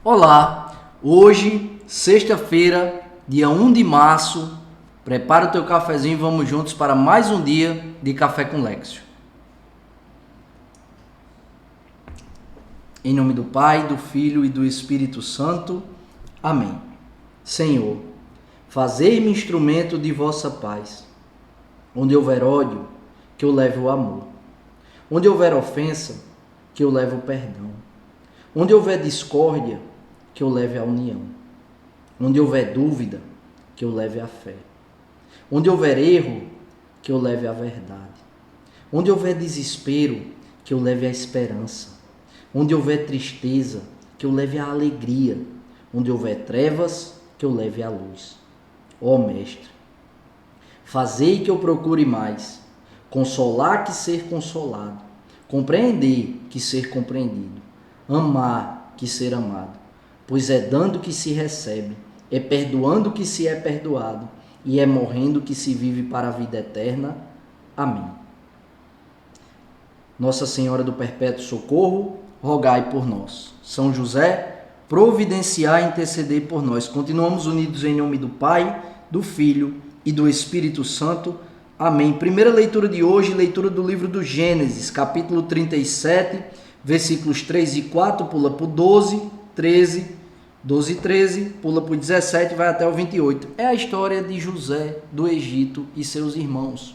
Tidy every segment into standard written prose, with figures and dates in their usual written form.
Olá, hoje, sexta-feira, dia 1 de março, prepara o teu cafezinho e vamos juntos para mais um dia de Café com Lexio. Em nome do Pai, do Filho e do Espírito Santo. Amém. Senhor, fazei-me instrumento de vossa paz. Onde houver ódio, que eu leve o amor. Onde houver ofensa, que eu leve o perdão. Onde houver discórdia, que eu leve a união. Onde houver dúvida, que eu leve a fé. Onde houver erro, que eu leve a verdade. Onde houver desespero, que eu leve a esperança. Onde houver tristeza, que eu leve a alegria. Onde houver trevas, que eu leve a luz. Ó Mestre, fazei que eu procure mais, consolar que ser consolado, compreender que ser compreendido, amar que ser amado. Pois é dando que se recebe, é perdoando que se é perdoado, e é morrendo que se vive para a vida eterna. Amém. Nossa Senhora do Perpétuo Socorro, rogai por nós. São José, providenciai e intercedei por nós. Continuamos unidos em nome do Pai, do Filho e do Espírito Santo. Amém. Primeira leitura de hoje, leitura do livro do Gênesis, capítulo 37, versículos 3 e 4, pula para o 12 e 13, pula para o 17 e vai até o 28. É a história de José do Egito e seus irmãos.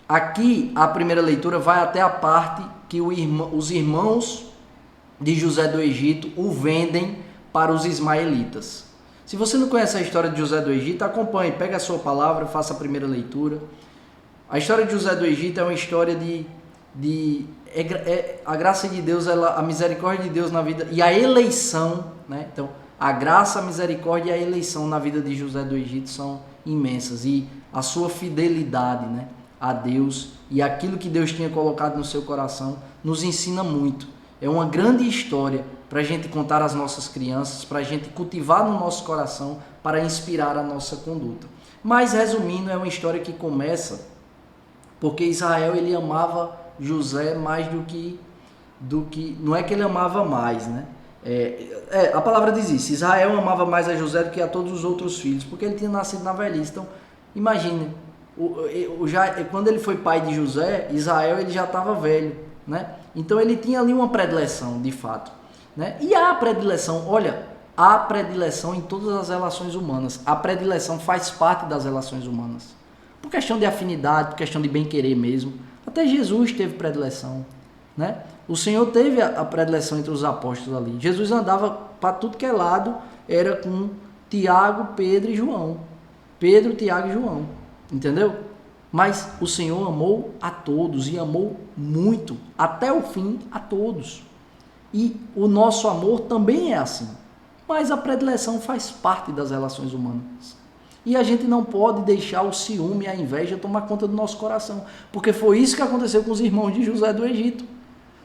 Aqui, a primeira leitura vai até a parte que os irmãos de José do Egito o vendem para os ismaelitas. Se você não conhece a história de José do Egito, acompanhe, pega a sua palavra, faça a primeira leitura. A história de José do Egito é uma história a graça de Deus, a misericórdia de Deus na vida e a eleição, né? Então, a graça, a misericórdia e a eleição na vida de José do Egito são imensas, e a sua fidelidade, né, a Deus e aquilo que Deus tinha colocado no seu coração nos ensina muito. É uma grande história para a gente contar às nossas crianças, para a gente cultivar no nosso coração, para inspirar a nossa conduta. Mas, resumindo, é uma história que começa porque Israel ele amava José mais do que não é que ele amava mais, né? A palavra diz isso: Israel amava mais a José do que a todos os outros filhos, porque ele tinha nascido na velhice. Então, imagine, quando ele foi pai de José, Israel ele já estava velho, né? Então ele tinha ali uma predileção, de fato, né? E há predileção, olha, há predileção em todas as relações humanas. A predileção faz parte das relações humanas, por questão de afinidade, por questão de bem-querer mesmo. Até Jesus teve predileção, né? O Senhor teve a predileção entre os apóstolos ali. Jesus andava para tudo que é lado, era com Tiago, Pedro e João. Pedro, Tiago e João, entendeu? Mas o Senhor amou a todos e amou muito, até o fim, a todos. E o nosso amor também é assim. Mas a predileção faz parte das relações humanas. E a gente não pode deixar o ciúme e a inveja tomar conta do nosso coração. Porque foi isso que aconteceu com os irmãos de José do Egito.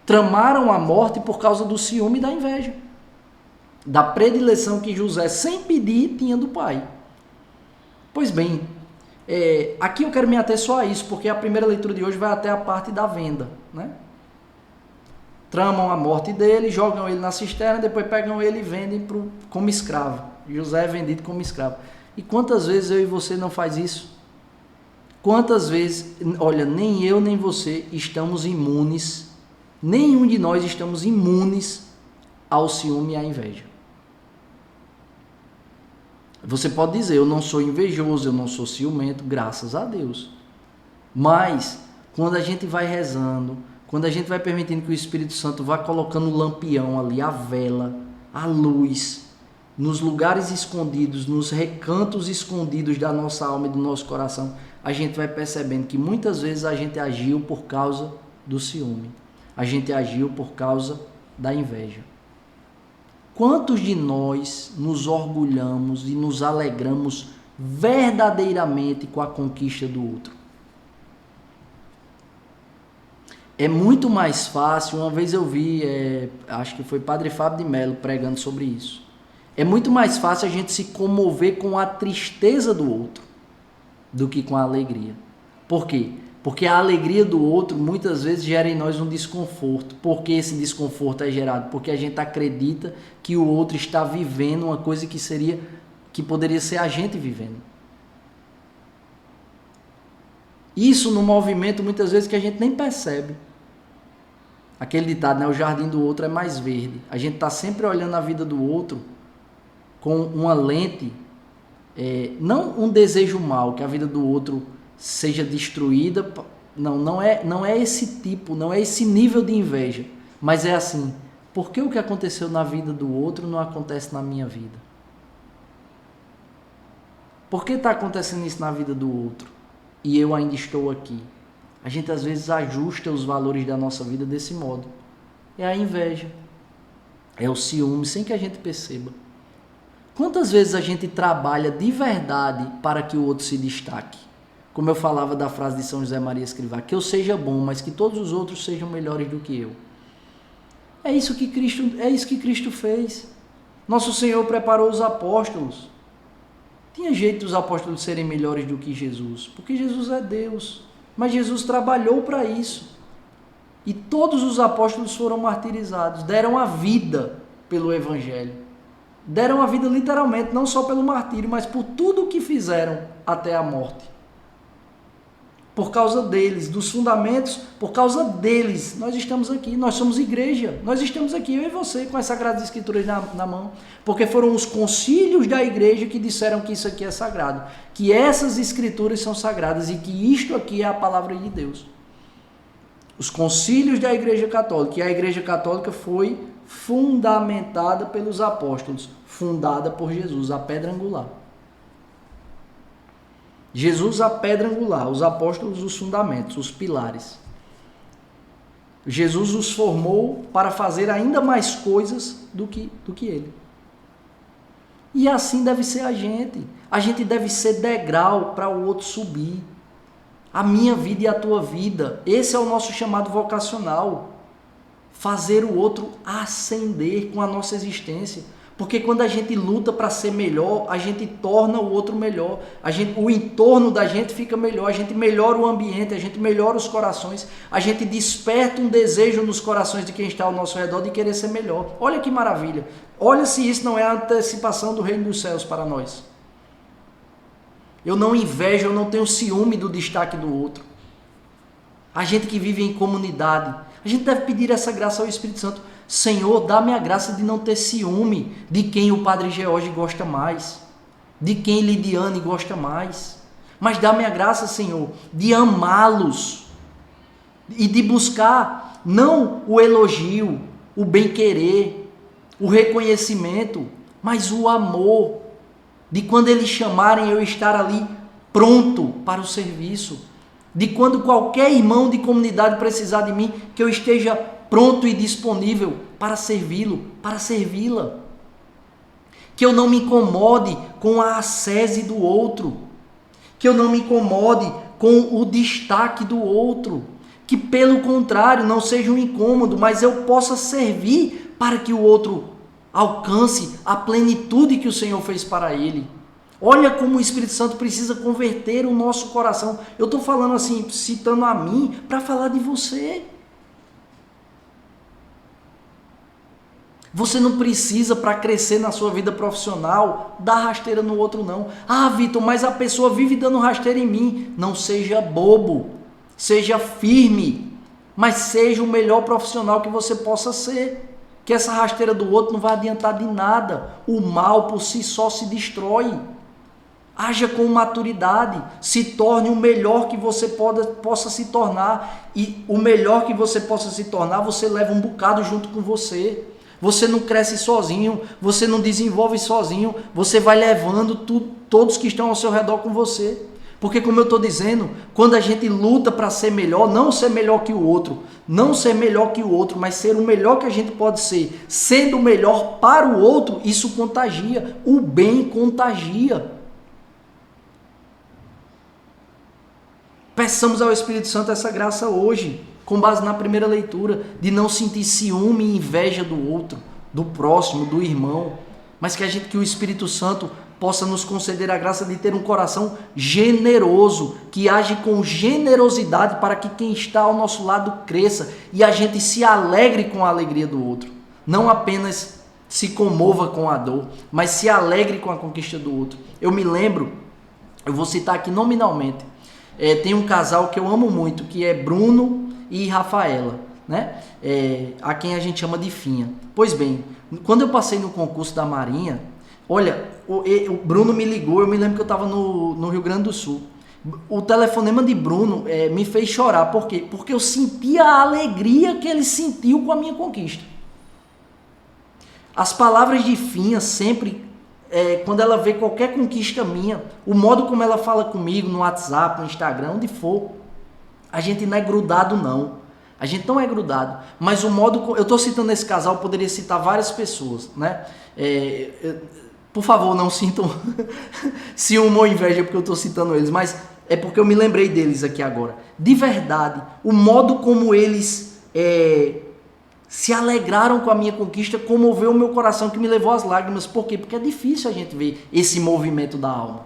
Tramaram a morte por causa do ciúme e da inveja. Da predileção que José, sem pedir, tinha do pai. Pois bem, aqui eu quero me ater só a isso, porque a primeira leitura de hoje vai até a parte da venda, né? Tramam a morte dele, jogam ele na cisterna, depois pegam ele e vendem como escravo. José é vendido como escravo. E quantas vezes eu e você não faz isso? Quantas vezes, olha, nem eu nem você estamos imunes, nenhum de nós estamos imunes ao ciúme e à inveja. Você pode dizer, eu não sou invejoso, eu não sou ciumento, graças a Deus. Mas, quando a gente vai rezando, quando a gente vai permitindo que o Espírito Santo vá colocando o lampião ali, a vela, a luz, nos lugares escondidos, nos recantos escondidos da nossa alma e do nosso coração, a gente vai percebendo que muitas vezes a gente agiu por causa do ciúme. A gente agiu por causa da inveja. Quantos de nós nos orgulhamos e nos alegramos verdadeiramente com a conquista do outro? É muito mais fácil, uma vez eu vi, acho que foi Padre Fábio de Mello pregando sobre isso. É muito mais fácil a gente se comover com a tristeza do outro do que com a alegria. Por quê? Porque a alegria do outro muitas vezes gera em nós um desconforto. Por que esse desconforto é gerado? Porque a gente acredita que o outro está vivendo uma coisa que poderia ser a gente vivendo. Isso no movimento muitas vezes que a gente nem percebe. Aquele ditado, né? O jardim do outro é mais verde. A gente está sempre olhando a vida do outro com uma lente, não um desejo mau, que a vida do outro seja destruída. Não é esse tipo, não é esse nível de inveja. Mas é assim, por que o que aconteceu na vida do outro não acontece na minha vida? Por que está acontecendo isso na vida do outro e eu ainda estou aqui? A gente às vezes ajusta os valores da nossa vida desse modo. É a inveja, é o ciúme, sem que a gente perceba. Quantas vezes a gente trabalha de verdade para que o outro se destaque? Como eu falava da frase de São José Maria Escrivá, que eu seja bom, mas que todos os outros sejam melhores do que eu. É isso que Cristo fez. Nosso Senhor preparou os apóstolos. Tinha jeito dos apóstolos serem melhores do que Jesus, porque Jesus é Deus. Mas Jesus trabalhou para isso. E todos os apóstolos foram martirizados, deram a vida pelo Evangelho. Deram a vida literalmente, não só pelo martírio, mas por tudo o que fizeram até a morte. Por causa deles, dos fundamentos, por causa deles, nós estamos aqui, nós somos igreja, nós estamos aqui, eu e você, com as Sagradas Escrituras na mão, porque foram os concílios da igreja que disseram que isso aqui é sagrado, que essas Escrituras são sagradas e que isto aqui é a palavra de Deus. Os concílios da Igreja Católica, e a Igreja Católica foi fundamentada pelos apóstolos, fundada por Jesus, a pedra angular. Jesus, a pedra angular, os apóstolos, os fundamentos, os pilares. Jesus os formou para fazer ainda mais coisas do que ele. E assim deve ser a gente. A gente deve ser degrau para o outro subir. A minha vida e a tua vida. Esse é o nosso chamado vocacional. Fazer o outro ascender com a nossa existência. Porque quando a gente luta para ser melhor, a gente torna o outro melhor. O entorno da gente fica melhor, a gente melhora o ambiente, a gente melhora os corações, a gente desperta um desejo nos corações de quem está ao nosso redor de querer ser melhor. Olha que maravilha. Olha se isso não é a antecipação do reino dos céus para nós. Eu não invejo, eu não tenho ciúme do destaque do outro. A gente que vive em comunidade, a gente deve pedir essa graça ao Espírito Santo. Senhor, dá-me a graça de não ter ciúme de quem o Padre George gosta mais, de quem Lidiane gosta mais. Mas dá-me a graça, Senhor, de amá-los e de buscar não o elogio, o bem-querer, o reconhecimento, mas o amor. De quando eles chamarem eu estar ali pronto para o serviço. De quando qualquer irmão de comunidade precisar de mim, que eu esteja pronto e disponível para servi-lo, para servi-la. Que eu não me incomode com a ascese do outro. Que eu não me incomode com o destaque do outro. Que pelo contrário não seja um incômodo, mas eu possa servir para que o outro alcance a plenitude que o Senhor fez para ele. Olha como o Espírito Santo precisa converter o nosso coração. Eu estou falando assim, citando a mim, para falar de você. Você não precisa, para crescer na sua vida profissional, dar rasteira no outro não. Ah, Vitor, mas a pessoa vive dando rasteira em mim. Não seja bobo, seja firme, mas seja o melhor profissional que você possa ser. Que essa rasteira do outro não vai adiantar de nada. O mal por si só se destrói. Haja com maturidade, se torne o melhor que você possa se tornar. E o melhor que você possa se tornar, você leva um bocado junto com você. Você não cresce sozinho, você não desenvolve sozinho, você vai levando todos que estão ao seu redor com você. Porque como eu estou dizendo, quando a gente luta para ser melhor, não ser melhor que o outro, mas ser o melhor que a gente pode ser, sendo o melhor para o outro, isso contagia, o bem contagia. Peçamos ao Espírito Santo essa graça hoje, com base na primeira leitura, de não sentir ciúme e inveja do outro, do próximo, do irmão, mas que o Espírito Santo possa nos conceder a graça de ter um coração generoso, que age com generosidade para que quem está ao nosso lado cresça e a gente se alegre com a alegria do outro. Não apenas se comova com a dor, mas se alegre com a conquista do outro. Eu me lembro, eu vou citar aqui nominalmente, tem um casal que eu amo muito, que é Bruno e Rafaela, né? A quem a gente chama de Finha. Pois bem, quando eu passei no concurso da Marinha, olha, o Bruno me ligou, eu me lembro que eu estava no Rio Grande do Sul. O telefonema de Bruno me fez chorar. Por quê? Porque eu sentia a alegria que ele sentiu com a minha conquista. As palavras de Finha sempre, quando ela vê qualquer conquista minha, o modo como ela fala comigo no WhatsApp, no Instagram, onde for, a gente não é grudado não. A gente não é grudado, mas o modo... Eu estou citando esse casal, eu poderia citar várias pessoas, né? Por favor, não sintam ciúme ou inveja porque eu estou citando eles, mas é porque eu me lembrei deles aqui agora. De verdade, o modo como eles se alegraram com a minha conquista comoveu o meu coração, que me levou às lágrimas. Por quê? Porque é difícil a gente ver esse movimento da alma.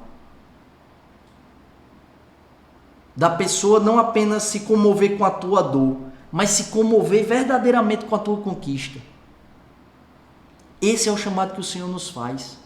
Da pessoa não apenas se comover com a tua dor, mas se comover verdadeiramente com a tua conquista. Esse é o chamado que o Senhor nos faz.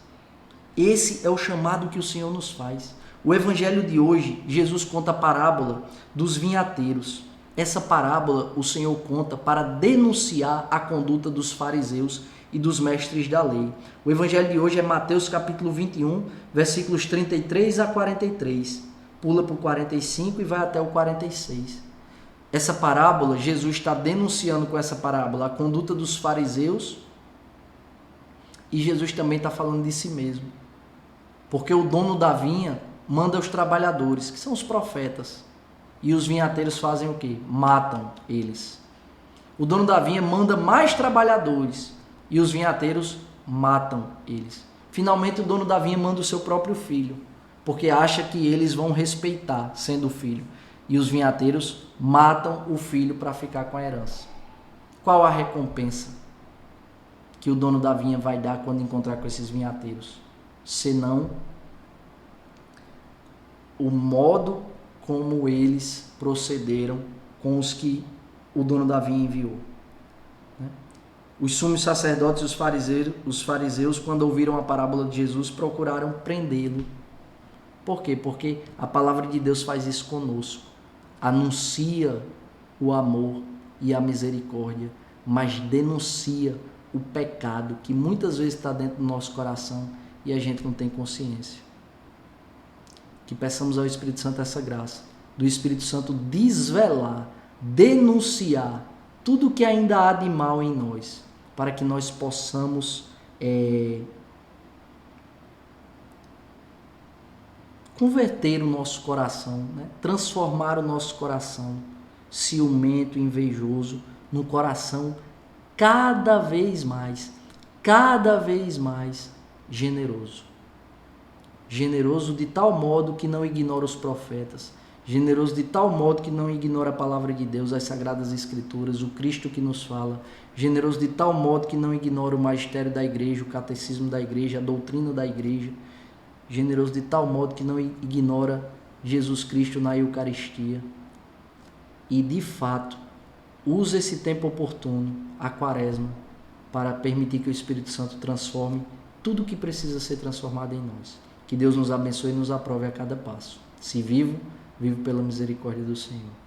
Esse é o chamado que o Senhor nos faz. O evangelho de hoje, Jesus conta a parábola dos vinhateiros. Essa parábola o Senhor conta para denunciar a conduta dos fariseus e dos mestres da lei. O evangelho de hoje é Mateus capítulo 21, versículos 33 a 43. Pula para o 45 e vai até o 46. Essa parábola, Jesus está denunciando com essa parábola a conduta dos fariseus e Jesus também está falando de si mesmo. Porque o dono da vinha manda os trabalhadores, que são os profetas, e os vinhateiros fazem o quê? Matam eles. O dono da vinha manda mais trabalhadores e os vinhateiros matam eles. Finalmente o dono da vinha manda o seu próprio filho, porque acha que eles vão respeitar sendo filho. E os vinhateiros matam o filho para ficar com a herança. Qual a recompensa que o dono da vinha vai dar quando encontrar com esses vinhateiros? Senão o modo como eles procederam com os que o dono da vinha enviou. Os sumos sacerdotes e os fariseus, quando ouviram a parábola de Jesus, procuraram prendê-lo. Por quê? Porque a palavra de Deus faz isso conosco. Anuncia o amor e a misericórdia, mas denuncia o pecado que muitas vezes está dentro do nosso coração e a gente não tem consciência. Que peçamos ao Espírito Santo essa graça, do Espírito Santo desvelar, denunciar tudo que ainda há de mal em nós, para que nós possamos converter o nosso coração, né? Transformar o nosso coração ciumento, invejoso, num coração cada vez mais generoso. Generoso de tal modo que não ignora os profetas, generoso de tal modo que não ignora a palavra de Deus, as Sagradas Escrituras, o Cristo que nos fala, generoso de tal modo que não ignora o magistério da igreja, o catecismo da igreja, a doutrina da igreja, generoso de tal modo que não ignora Jesus Cristo na Eucaristia. E, de fato, usa esse tempo oportuno, a Quaresma, para permitir que o Espírito Santo transforme tudo o que precisa ser transformado em nós. Que Deus nos abençoe e nos aprove a cada passo. Se vivo, vivo pela misericórdia do Senhor.